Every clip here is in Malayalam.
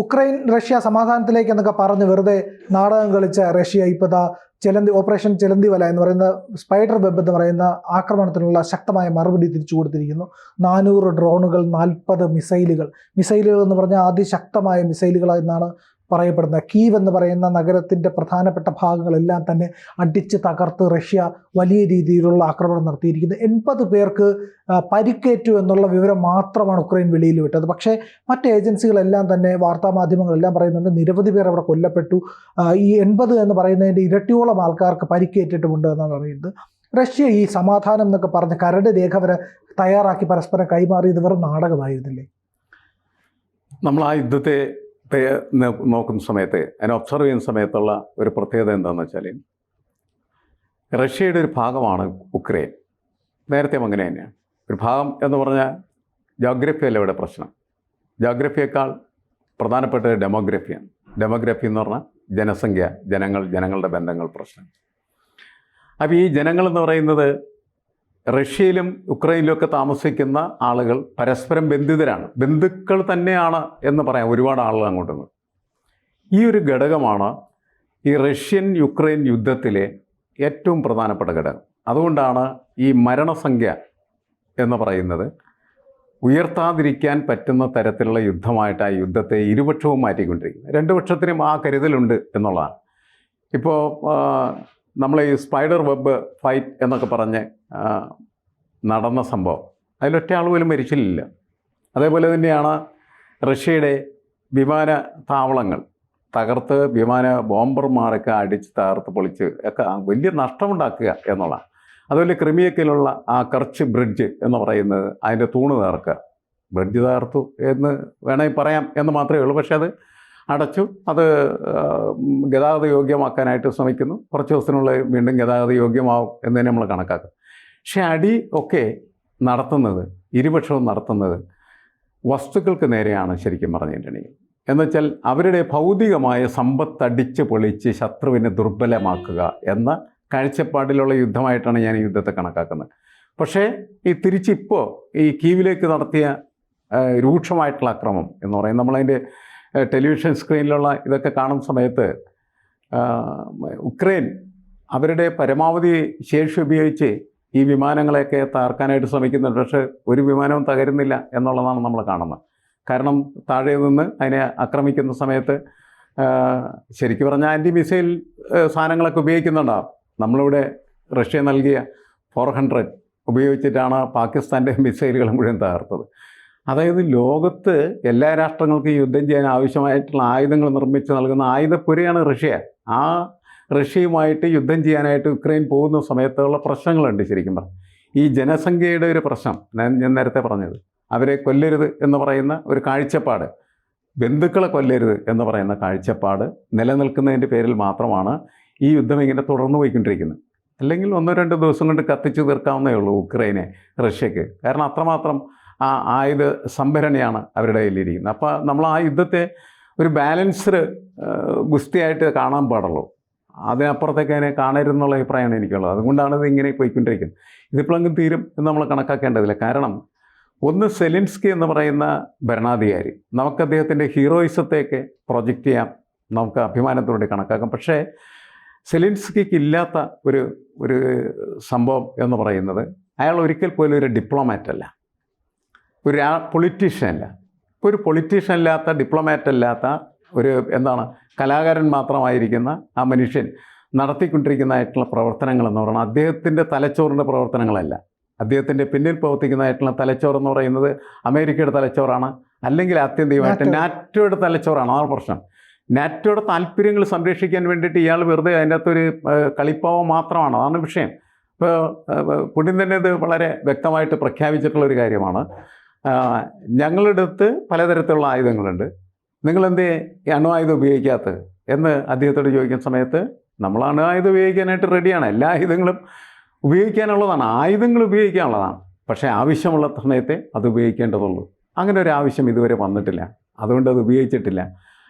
ഉക്രൈൻ റഷ്യ സമാധാനത്തിലേക്ക് എന്നൊക്കെ പറഞ്ഞ് വെറുതെ നാടകം കളിച്ച റഷ്യ ഇപ്പോൾ ഓപ്പറേഷൻ ചിലന്തി വല എന്ന് പറയുന്ന സ്പൈഡർ വെബ് എന്ന് പറയുന്ന ആക്രമണത്തിനുള്ള ശക്തമായ മറുപടി തിരിച്ചു കൊടുത്തിരിക്കുന്നു. 400 ഡ്രോണുകൾ, 40 മിസൈലുകൾ എന്ന് പറഞ്ഞാൽ അതിശക്തമായ മിസൈലുകൾ എന്നാണ് പറയപ്പെടുന്നത്. കീവ് എന്ന് പറയുന്ന നഗരത്തിൻ്റെ പ്രധാനപ്പെട്ട ഭാഗങ്ങളെല്ലാം തന്നെ അടിച്ച് തകർത്ത് റഷ്യ വലിയ രീതിയിലുള്ള ആക്രമണം നടത്തിയിരിക്കുന്നത്. 80 പേർക്ക് പരിക്കേറ്റു എന്നുള്ള വിവരം മാത്രമാണ് ഉക്രൈൻ വെളിയിൽ വിട്ടത്. പക്ഷേ മറ്റ് ഏജൻസികളെല്ലാം തന്നെ, വാർത്താമാധ്യമങ്ങളെല്ലാം പറയുന്നുണ്ട് നിരവധി പേർ അവിടെ കൊല്ലപ്പെട്ടു. ഈ 80 എന്ന് പറയുന്നതിൻ്റെ ഇരട്ടിയോളം ആൾക്കാർക്ക് പരിക്കേറ്റിട്ടുമുണ്ട് എന്നാണ് പറയുന്നത്. റഷ്യ ഈ സമാധാനം എന്നൊക്കെ പറഞ്ഞ് കരട് രേഖ വരെ തയ്യാറാക്കി പരസ്പരം കൈമാറിയത് വെറും നാടകമായിരുന്നില്ലേ? നമ്മൾ ആ യുദ്ധത്തെ നോക്കുന്ന സമയത്ത്, അതിനെ ഒബ്സർവ് ചെയ്യുന്ന സമയത്തുള്ള ഒരു പ്രത്യേകത എന്താണെന്ന് വെച്ചാൽ, റഷ്യയുടെ ഒരു ഭാഗമാണ് ഉക്രൈൻ. നേരത്തെ അങ്ങനെ തന്നെയാണ്. ഒരു ഭാഗം എന്ന് പറഞ്ഞാൽ ജോഗ്രഫിയല്ല ഇവിടെ പ്രശ്നം. ജോഗ്രഫിയേക്കാൾ പ്രധാനപ്പെട്ട ഡെമോഗ്രഫിയാണ്. ഡെമോഗ്രഫി എന്ന് പറഞ്ഞാൽ ജനസംഖ്യ, ജനങ്ങളുടെ ബന്ധങ്ങൾ പ്രശ്നം. അപ്പോൾ ഈ ജനങ്ങളെന്ന് പറയുന്നത് റഷ്യയിലും ഉക്രൈനിലുമൊക്കെ താമസിക്കുന്ന ആളുകൾ പരസ്പരം ബന്ധിതരാണ്, ബന്ധുക്കൾ തന്നെയാണ് എന്ന് പറയാം. ഒരുപാട് ആളുകൾ അങ്ങോട്ടും. ഈ ഒരു ഘടകമാണ് ഈ റഷ്യൻ യുക്രൈൻ യുദ്ധത്തിലെ ഏറ്റവും പ്രധാനപ്പെട്ട ഘടകം. അതുകൊണ്ടാണ് ഈ മരണസംഖ്യ എന്ന് പറയുന്നത് ഉയർത്താതിരിക്കാൻ പറ്റുന്ന തരത്തിലുള്ള യുദ്ധമായിട്ട് ആ യുദ്ധത്തെ ഇരുപക്ഷവും മാറ്റിക്കൊണ്ടിരിക്കുന്നത്. രണ്ട് പക്ഷത്തിനും ആ കരുതലുണ്ട് എന്നുള്ളതാണ്. ഇപ്പോൾ നമ്മൾ ഈ സ്പൈഡർ വെബ് ഫൈറ്റ് എന്നൊക്കെ പറഞ്ഞ് നടന്ന സംഭവം, അതിലൊറ്റ ആൾ പോലും മരിച്ചില്ല. അതേപോലെ തന്നെയാണ് റഷ്യയുടെ വിമാനത്താവളങ്ങൾ തകർത്ത് ബോംബർമാരൊക്കെ അടിച്ച് തകർത്ത് പൊളിച്ച് ഒക്കെ വലിയ നഷ്ടമുണ്ടാക്കുക എന്നുള്ളതാണ്. അതുപോലെ ക്രിമിയക്കിലുള്ള ആ കർച്ച് ബ്രിഡ്ജ് എന്ന് പറയുന്നത്, അതിൻ്റെ തൂണ് തകർക്കുക. ബ്രിഡ്ജ് തകർത്തു എന്ന് വേണമെങ്കിൽ പറയാം എന്ന് മാത്രമേ ഉള്ളൂ. പക്ഷേ അത് അടച്ചു, അത് ഗതാഗത യോഗ്യമാക്കാനായിട്ട് ശ്രമിക്കുന്നു. കുറച്ച് ദിവസത്തിനുള്ളിൽ വീണ്ടും ഗതാഗത യോഗ്യമാവും എന്ന് തന്നെ നമ്മൾ കണക്കാക്കും. പക്ഷേ അടി ഒക്കെ നടത്തുന്നത്, ഇരുപക്ഷവും നടത്തുന്നത് വസ്തുക്കൾക്ക് നേരെയാണ് ശരിക്കും പറഞ്ഞിട്ടുണ്ടെങ്കിൽ. എന്നുവെച്ചാൽ അവരുടെ ഭൗതികമായ സമ്പത്തടിച്ച് പൊളിച്ച് ശത്രുവിനെ ദുർബലമാക്കുക എന്ന കാഴ്ചപ്പാടിലുള്ള യുദ്ധമായിട്ടാണ് ഞാൻ ഈ യുദ്ധത്തെ കണക്കാക്കുന്നത്. പക്ഷേ ഈ തിരിച്ചിപ്പോൾ ഈ കീവിലേക്ക് നടത്തിയ രൂക്ഷമായിട്ടുള്ള ആക്രമണം എന്ന് പറയുന്നത്, നമ്മളതിൻ്റെ ടെലിവിഷൻ സ്ക്രീനിലുള്ള ഇതൊക്കെ കാണുന്ന സമയത്ത് ഉക്രൈൻ അവരുടെ പരമാവധി ശേഷി ഉപയോഗിച്ച് ഈ വിമാനങ്ങളെയൊക്കെ തകർക്കാനായിട്ട് ശ്രമിക്കുന്നുണ്ട്. പക്ഷേ ഒരു വിമാനവും തകരുന്നില്ല എന്നുള്ളതാണ് നമ്മൾ കാണുന്നത്. കാരണം താഴെ നിന്ന് അതിനെ ആക്രമിക്കുന്ന സമയത്ത് ശരിക്കും പറഞ്ഞാൽ ആൻറ്റി മിസൈൽ സാധനങ്ങളൊക്കെ ഉപയോഗിക്കുന്നുണ്ടാവും. നമ്മളിവിടെ റഷ്യ നൽകിയ 400 ഉപയോഗിച്ചിട്ടാണ് പാകിസ്ഥാൻ്റെ മിസൈലുകൾ മുഴുവൻ തകർത്തത്. അതായത് ലോകത്ത് എല്ലാ രാഷ്ട്രങ്ങൾക്കും യുദ്ധം ചെയ്യാൻ ആവശ്യമായിട്ടുള്ള ആയുധങ്ങൾ നിർമ്മിച്ച് നൽകുന്ന ആയുധപ്പുരയാണ് റഷ്യ. ആ റഷ്യയുമായിട്ട് യുദ്ധം ചെയ്യാനായിട്ട് ഉക്രൈൻ പോകുന്ന സമയത്തുള്ള പ്രശ്നങ്ങളുണ്ട്. ശരിക്കും പറഞ്ഞാൽ ഈ ജനസംഖ്യയുടെ ഒരു പ്രശ്നം ഞാൻ നേരത്തെ പറഞ്ഞത്, അവരെ കൊല്ലരുത് എന്ന് പറയുന്ന ഒരു കാഴ്ചപ്പാട്, ബന്ധുക്കളെ കൊല്ലരുത് എന്ന് പറയുന്ന കാഴ്ചപ്പാട് നിലനിൽക്കുന്നതിൻ്റെ പേരിൽ മാത്രമാണ് ഈ യുദ്ധം ഇങ്ങനെ തുടർന്നു പോയിക്കൊണ്ടിരിക്കുന്നത്. അല്ലെങ്കിൽ 1-2 ദിവസം കൊണ്ട് കത്തിച്ചു തീർക്കാവുന്നേ ഉള്ളൂ ഉക്രൈനെ റഷ്യക്ക്. കാരണം അത്രമാത്രം ആ ആയുധ സംഭരണിയാണ് അവരുടെ കയ്യിലിരിക്കുന്നത്. അപ്പോൾ നമ്മൾ ആ യുദ്ധത്തെ ഒരു ബാലൻസ്ഡ് ഗുസ്തിയായിട്ട് കാണാൻ പാടുള്ളൂ. അതിനപ്പുറത്തേക്ക് അതിനെ കാണരുതെന്നുള്ള അഭിപ്രായമാണ് എനിക്കുള്ളത്. അതുകൊണ്ടാണ് ഇത് ഇങ്ങനെ പോയിക്കൊണ്ടിരിക്കുന്നത്. ഇതിപ്പോഴെങ്കിലും തീരും എന്ന് നമ്മൾ കണക്കാക്കേണ്ടതില്ല. കാരണം ഒന്ന്, സെലിൻസ്കി എന്ന് പറയുന്ന ഭരണാധികാരി, നമുക്ക് അദ്ദേഹത്തിൻ്റെ ഹീറോയിസത്തെയൊക്കെ പ്രൊജക്റ്റ് ചെയ്യാം, നമുക്ക് അഭിമാനത്തോടെ കണക്കാക്കാം. പക്ഷേ സെലിൻസ്കിക്ക് ഇല്ലാത്ത ഒരു സംഭവം എന്ന് പറയുന്നത്, അയാൾ ഒരിക്കൽ പോലും ഒരു ഡിപ്ലോമാറ്റ് അല്ല, ഒരു പൊളിറ്റീഷ്യൻ അല്ല. ഇപ്പോൾ ഒരു പൊളിറ്റീഷ്യൻ അല്ലാത്ത, ഡിപ്ലോമാറ്റ് അല്ലാത്ത ഒരു കലാകാരൻ മാത്രമായിരിക്കുന്ന ആ മനുഷ്യൻ നടത്തിക്കൊണ്ടിരിക്കുന്നതായിട്ടുള്ള പ്രവർത്തനങ്ങളെന്ന് പറയുന്നത് അദ്ദേഹത്തിൻ്റെ തലച്ചോറിൻ്റെ പ്രവർത്തനങ്ങളല്ല. അദ്ദേഹത്തിൻ്റെ പിന്നിൽ പ്രവർത്തിക്കുന്നതായിട്ടുള്ള തലച്ചോറെന്ന് പറയുന്നത് അമേരിക്കയുടെ തലച്ചോറാണ്, അല്ലെങ്കിൽ ആത്യന്തികമായിട്ട് നാറ്റോയുടെ തലച്ചോറാണ്. അതാണ് പ്രശ്നം. നാറ്റോയുടെ താല്പര്യങ്ങൾ സംരക്ഷിക്കാൻ വേണ്ടിയിട്ട് ഇയാൾ വെറുതെ അതിൻ്റെ അകത്തൊരു കളിപ്പാവം മാത്രമാണ്. അതാണ് വിഷയം. ഇപ്പോൾ പുടിൻ തന്നെ ഇത് വളരെ വ്യക്തമായിട്ട് പ്രഖ്യാപിച്ചിട്ടുള്ളൊരു കാര്യമാണ്. ഞങ്ങളുടെ അടുത്ത് പലതരത്തിലുള്ള ആയുധങ്ങളുണ്ട്, നിങ്ങളെന്തേ ഈ അണുവായുധം ഉപയോഗിക്കാത്തത് എന്ന് അദ്ദേഹത്തോട് ചോദിക്കുന്ന സമയത്ത്, നമ്മൾ അണുവായുധം ഉപയോഗിക്കാനായിട്ട് റെഡിയാണ്, എല്ലാ ആയുധങ്ങളും ഉപയോഗിക്കാനുള്ളതാണ്, ആയുധങ്ങൾ ഉപയോഗിക്കാനുള്ളതാണ്. പക്ഷേ ആവശ്യമുള്ള സമയത്തെ അത് ഉപയോഗിക്കേണ്ടതുള്ളൂ. അങ്ങനെ ഒരു ആവശ്യം ഇതുവരെ വന്നിട്ടില്ല. അതുകൊണ്ട് അത് ഉപയോഗിച്ചിട്ടില്ല.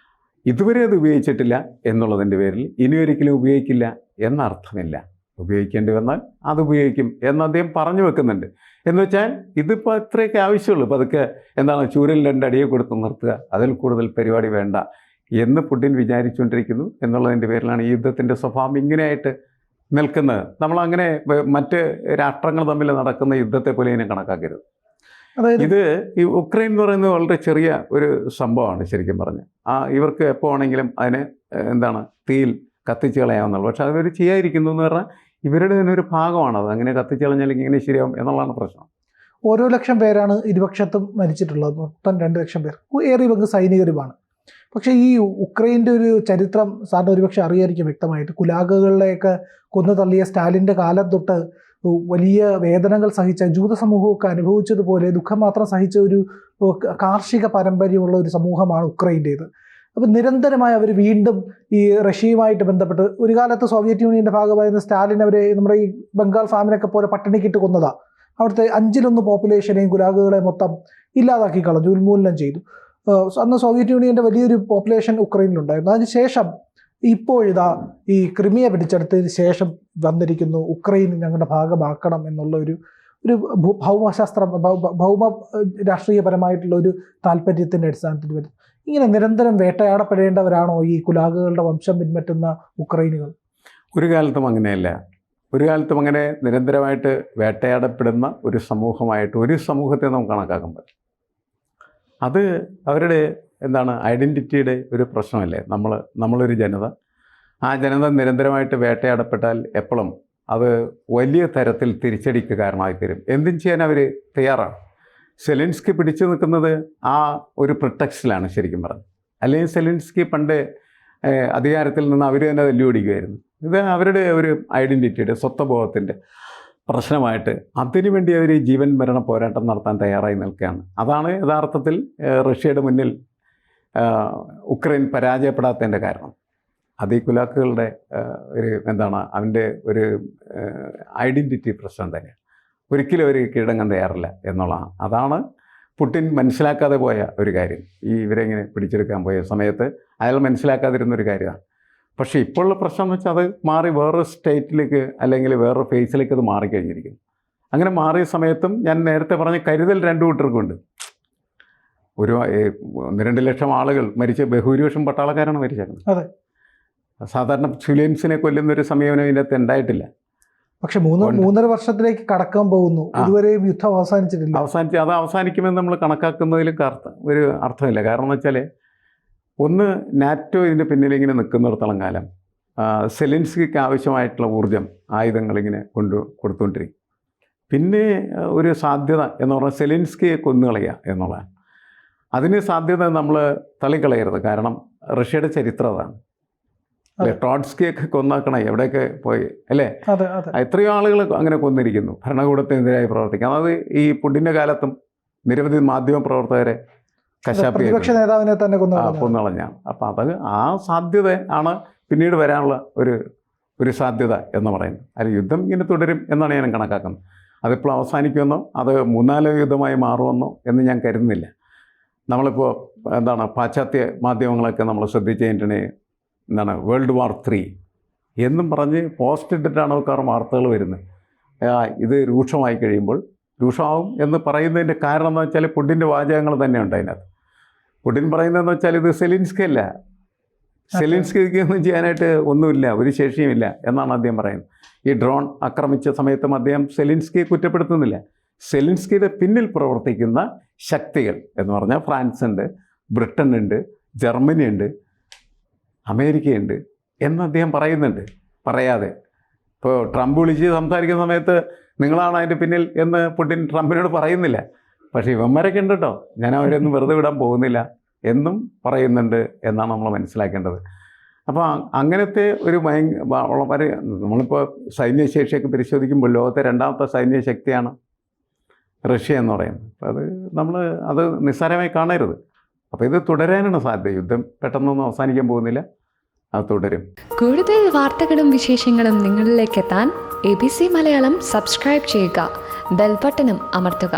ഇതുവരെ അത് ഉപയോഗിച്ചിട്ടില്ല എന്നുള്ളതിൻ്റെ പേരിൽ ഇനി ഒരിക്കലും ഉപയോഗിക്കില്ല എന്നർത്ഥമില്ല. ഉപയോഗിക്കേണ്ടി വന്നാൽ അത് ഉപയോഗിക്കും എന്ന് അദ്ദേഹം പറഞ്ഞു വെക്കുന്നുണ്ട്. എന്ന് വെച്ചാൽ ഇതിപ്പോൾ ഇത്രയൊക്കെ ആവശ്യമുള്ളൂ, പതുക്കെ എന്താണ് ചൂരൽ 2 അടിയെ കൊടുത്ത് നിർത്തുക, അതിൽ കൂടുതൽ പരിപാടി വേണ്ട എന്ന് പുടിൻ വിചാരിച്ചുകൊണ്ടിരിക്കുന്നു എന്നുള്ളതിൻ്റെ പേരിലാണ് ഈ യുദ്ധത്തിൻ്റെ സ്വഭാവം ഇങ്ങനെയായിട്ട് നിൽക്കുന്നത്. നമ്മളങ്ങനെ മറ്റ് രാഷ്ട്രങ്ങൾ തമ്മിൽ നടക്കുന്ന യുദ്ധത്തെ പോലെ ഇതിനെ കണക്കാക്കരുത്. അതായത് ഇത് ഈ ഉക്രൈൻ എന്ന് പറയുന്നത് വളരെ ചെറിയ ഒരു സംഭവമാണ് ശരിക്കും പറഞ്ഞ്. ഇവർക്ക് എപ്പോൾ ആണെങ്കിലും അതിനെ എന്താണ് തീയിൽ കത്തിച്ച് കളയാവുന്നുള്ളൂ. പക്ഷെ അവർ ചെയ്യാതിരിക്കുന്നു എന്ന് പറഞ്ഞാൽ ഇവരുടെ തന്നെ ഒരു ഭാഗമാണത്. അങ്ങനെ കത്തിച്ച് കളഞ്ഞാൽ ഇങ്ങനെ ശരിയാവും എന്നുള്ളതാണ് പ്രശ്നം. ഓരോ ലക്ഷം പേരാണ് ഇരുപക്ഷത്തും മരിച്ചിട്ടുള്ളത്. മൊത്തം 2 ലക്ഷം പേർ, ഏറിയ പങ്ക് സൈനികരുമാണ്. പക്ഷേ ഈ ഉക്രൈൻ്റെ ഒരു ചരിത്രം സാറിന് ഒരുപക്ഷെ അറിയായിരിക്കും വ്യക്തമായിട്ട്. കുലാഗുകളിലെയൊക്കെ കൊന്നു തള്ളിയ സ്റ്റാലിൻ്റെ കാലം തൊട്ട് വലിയ വേദനകൾ സഹിച്ച ജൂത സമൂഹമൊക്കെ അനുഭവിച്ചതുപോലെ ദുഃഖം മാത്രം സഹിച്ച ഒരു കാർഷിക പാരമ്പര്യമുള്ള ഒരു സമൂഹമാണ് ഉക്രൈൻ്റേത്. അപ്പം നിരന്തരമായി അവർ വീണ്ടും ഈ റഷ്യയുമായിട്ട് ബന്ധപ്പെട്ട് ഒരു കാലത്ത് സോവിയറ്റ് യൂണിയൻ്റെ ഭാഗമായിരുന്ന സ്റ്റാലിൻ അവരെ നമ്മുടെ ഈ ബംഗാൾ ഫാമിനൊക്കെ പോലെ പട്ടിണിക്കിട്ട് കൊന്നതാണ്. അവിടുത്തെ 1/5 പോപ്പുലേഷനെയും ഗുലാഗുകളെ മൊത്തം ഇല്ലാതാക്കി കളഞ്ഞു, ഉന്മൂലനം ചെയ്തു. അന്ന് സോവിയറ്റ് യൂണിയൻ്റെ വലിയൊരു പോപ്പുലേഷൻ ഉക്രൈനിലുണ്ടായിരുന്നു. അതിനുശേഷം ഇപ്പോഴിതാ ഈ ക്രിമിയ പിടിച്ചെടുത്തതിന് ശേഷം വന്നിരിക്കുന്നു ഉക്രൈൻ ഞങ്ങളുടെ ഭാഗമാക്കണം എന്നുള്ള ഒരു ഭൗമ രാഷ്ട്രീയപരമായിട്ടുള്ള ഒരു താല്പര്യത്തിൻ്റെ അടിസ്ഥാനത്തിൽ വരും. ഇങ്ങനെ നിരന്തരം വേട്ടയാടപ്പെടേണ്ടവരാണോ ഈ കുലാഗുകളുടെ വംശം പിൻപറ്റുന്ന ഉക്രൈനുകൾ? ഒരു കാലത്തും അങ്ങനെയല്ല. ഒരു കാലത്തും അങ്ങനെ നിരന്തരമായിട്ട് വേട്ടയാടപ്പെടുന്ന ഒരു സമൂഹമായിട്ട് ഒരു സമൂഹത്തെ നമുക്ക് കണക്കാക്കാൻ പറ്റും. അത് അവരുടെ എന്താണ് ഐഡൻറ്റിറ്റിയുടെ ഒരു പ്രശ്നമല്ലേ. നമ്മളൊരു ജനത, ആ ജനത നിരന്തരമായിട്ട് വേട്ടയാടപ്പെട്ടാൽ എപ്പോഴും അത് വലിയ തരത്തിൽ തിരിച്ചടിക്ക് കാരണമായി തരും. എന്തും ചെയ്യാൻ അവർ തയ്യാറാണ്. സെലിൻസ്കി പിടിച്ചു നിൽക്കുന്നത് ആ ഒരു പ്രിട്ടക്സ്റ്റിലാണ് ശരിക്കും പറഞ്ഞത്. അല്ലെങ്കിൽ സെലിൻസ്കി പണ്ട് അധികാരത്തിൽ നിന്ന് അവർ തന്നെ വെല്ലുവിളിക്കുമായിരുന്നു. ഇത് അവരുടെ ഒരു ഐഡൻറ്റിറ്റിയുടെ സ്വത്വബോധത്തിൻ്റെ പ്രശ്നമായിട്ട് അതിനുവേണ്ടി അവർ ജീവൻ മരണ പോരാട്ടം നടത്താൻ തയ്യാറായി നിൽക്കുകയാണ്. അതാണ് യഥാർത്ഥത്തിൽ റഷ്യയുടെ മുന്നിൽ ഉക്രൈൻ പരാജയപ്പെടാത്തതിൻ്റെ കാരണം. അത് ഈ കുലാക്കുകളുടെ ഒരു എന്താണ് അവൻ്റെ ഒരു ഐഡൻറ്റിറ്റി പ്രശ്നം തന്നെയാണ്. ഒരിക്കലും അവർ കീഴടങ്ങാൻ തയ്യാറില്ല എന്നുള്ളതാണ്. അതാണ് പുടിൻ മനസ്സിലാക്കാതെ പോയ ഒരു കാര്യം. ഈ ഇവരെങ്ങനെ പിടിച്ചെടുക്കാൻ പോയ സമയത്ത് അയാൾ മനസ്സിലാക്കാതിരുന്നൊരു കാര്യമാണ്. പക്ഷേ ഇപ്പോഴുള്ള പ്രശ്നം എന്ന് വെച്ചാൽ അത് മാറി വേറൊരു സ്റ്റേറ്റിലേക്ക് അല്ലെങ്കിൽ വേറൊരു ഫേസിലേക്ക് അത് മാറിക്കഴിഞ്ഞിരിക്കുന്നു. അങ്ങനെ മാറിയ സമയത്തും ഞാൻ നേരത്തെ പറഞ്ഞ കരുതൽ 2 കൂട്ടർക്കുണ്ട്. ഒരു 1-2 ലക്ഷം ആളുകൾ മരിച്ച ബഹുഭൂരിപക്ഷം പട്ടാളക്കാരാണ് മരിച്ചേക്കുന്നത്. അതെ, സാധാരണ സിവിലിയൻസിനെ കൊല്ലുന്നൊരു സമയമൊന്നും ഇതിനകത്ത് ഉണ്ടായിട്ടില്ല. പക്ഷെ 3.5 വർഷത്തിലേക്ക് കടക്കാൻ പോകുന്നു. ഇതുവരെയും യുദ്ധം അവസാനിച്ചിട്ടില്ല. അത് അവസാനിക്കുമെന്ന് നമ്മൾ കണക്കാക്കുന്നതിൽ ഒരു അർത്ഥമില്ല. കാരണം എന്ന് വെച്ചാൽ ഒന്ന്, നാറ്റോ ഇതിൻ്റെ പിന്നിലിങ്ങനെ നിൽക്കുന്നിടത്തോളം കാലം സെലിൻസ്കിക്ക് ആവശ്യമായിട്ടുള്ള ഊർജ്ജം ആയുധങ്ങളിങ്ങനെ കൊടുത്തുകൊണ്ടിരിക്കും. പിന്നെ ഒരു സാധ്യത എന്ന് പറഞ്ഞാൽ സെലിൻസ്കിയെ കൊന്നുകളയുക എന്നുള്ളതാണ്. അതിന് സാധ്യത നമ്മൾ തള്ളിക്കളയരുത്. കാരണം റഷ്യയുടെ ചരിത്രം അതാണ്. അല്ലെ, ട്രോട്സ്കിയൊക്കെ കൊന്നാക്കണം എവിടെയൊക്കെ പോയി അല്ലേ. എത്രയോ ആളുകൾ അങ്ങനെ കൊന്നിരിക്കുന്നു ഭരണകൂടത്തിനെതിരായി പ്രവർത്തിക്കാം. അത് ഈ പുടിൻ്റെ കാലത്തും നിരവധി മാധ്യമ പ്രവർത്തകരെ പ്രതിപക്ഷ നേതാവിനെ തന്നെ കൊന്നുകളഞ്ഞാണ്. അപ്പം അത് ആ സാധ്യത ആണ് പിന്നീട് വരാനുള്ള ഒരു സാധ്യത എന്ന് പറയുന്നത്. അതിൽ യുദ്ധം ഇങ്ങനെ തുടരും എന്നാണ് ഞാൻ കണക്കാക്കുന്നത്. അതിപ്പോൾ അവസാനിക്കുമെന്നോ അത് 3-4 യുദ്ധമായി മാറുമെന്നോ എന്ന് ഞാൻ കരുതുന്നില്ല. നമ്മളിപ്പോൾ എന്താണ് പാശ്ചാത്യ മാധ്യമങ്ങളൊക്കെ നമ്മൾ ശ്രദ്ധിച്ചു കഴിഞ്ഞിട്ടുണ്ടെങ്കിൽ എന്താണ് World War III എന്നും പറഞ്ഞ് പോസ്റ്റ് ഇട്ടിട്ടാണ് ആൾക്കാർ വാർത്തകൾ വരുന്നത്. ഇത് രൂക്ഷമായി കഴിയുമ്പോൾ രൂക്ഷമാവും എന്ന് പറയുന്നതിൻ്റെ കാരണം എന്ന് വെച്ചാൽ പുടിൻ്റെ വാചകങ്ങൾ തന്നെ ഉണ്ട് അതിനകത്ത്. പുടിൻ പറയുന്നതെന്ന് വെച്ചാൽ ഇത് സെലിൻസ്കി അല്ല, സെലിൻസ്കിക്ക് ഒന്നും ചെയ്യാനായിട്ട് ഒന്നുമില്ല, ഒരു ശേഷിയുമില്ല എന്നാണ് അദ്ദേഹം പറയുന്നത്. ഈ ഡ്രോൺ ആക്രമിച്ച സമയത്തും അദ്ദേഹം സെലിൻസ്കിയെ കുറ്റപ്പെടുത്തുന്നില്ല. സെലിൻസ്കിയുടെ പിന്നിൽ പ്രവർത്തിക്കുന്ന ശക്തികൾ എന്ന് പറഞ്ഞാൽ ഫ്രാൻസ് ഉണ്ട്, ബ്രിട്ടൻ ഉണ്ട്, ജർമ്മനി ഉണ്ട്, അമേരിക്കയുണ്ട് എന്ന് അദ്ദേഹം പറയുന്നുണ്ട്. പറയാതെ ഇപ്പോൾ ട്രംപ് വിളിച്ച് സംസാരിക്കുന്ന സമയത്ത് നിങ്ങളാണ് അതിൻ്റെ പിന്നിൽ എന്ന് പുടിൻ ട്രംപിനോട് പറയുന്നില്ല. പക്ഷേ ഇവന്മാരൊക്കെ ഉണ്ട് കേട്ടോ, ഞാൻ അവരെയൊന്നും വെറുതെ വിടാൻ പോകുന്നില്ല എന്നും പറയുന്നുണ്ട് എന്നാണ് നമ്മൾ മനസ്സിലാക്കേണ്ടത്. അപ്പോൾ അങ്ങനത്തെ ഒരു വളരെ നമ്മളിപ്പോൾ സൈന്യശേഷിയൊക്കെ പരിശോധിക്കുമ്പോൾ ലോകത്തെ 2ാമത്തെ സൈന്യശക്തിയാണ് റഷ്യ എന്ന് പറയുന്നത്. അപ്പോൾ അത് നിസ്സാരമായി കാണരുത്. അപ്പോൾ ഇത് തുടരാനാണ് സാധ്യത. യുദ്ധം പെട്ടെന്നൊന്നും അവസാനിക്കാൻ പോകുന്നില്ല, അത് തുടരും. കൂടുതൽ വാർത്തകളും വിശേഷങ്ങളും നിങ്ങളിലേക്ക് എത്താൻ ABC മലയാളം സബ്സ്ക്രൈബ് ചെയ്യുക, ബെൽ ബട്ടണും അമർത്തുക.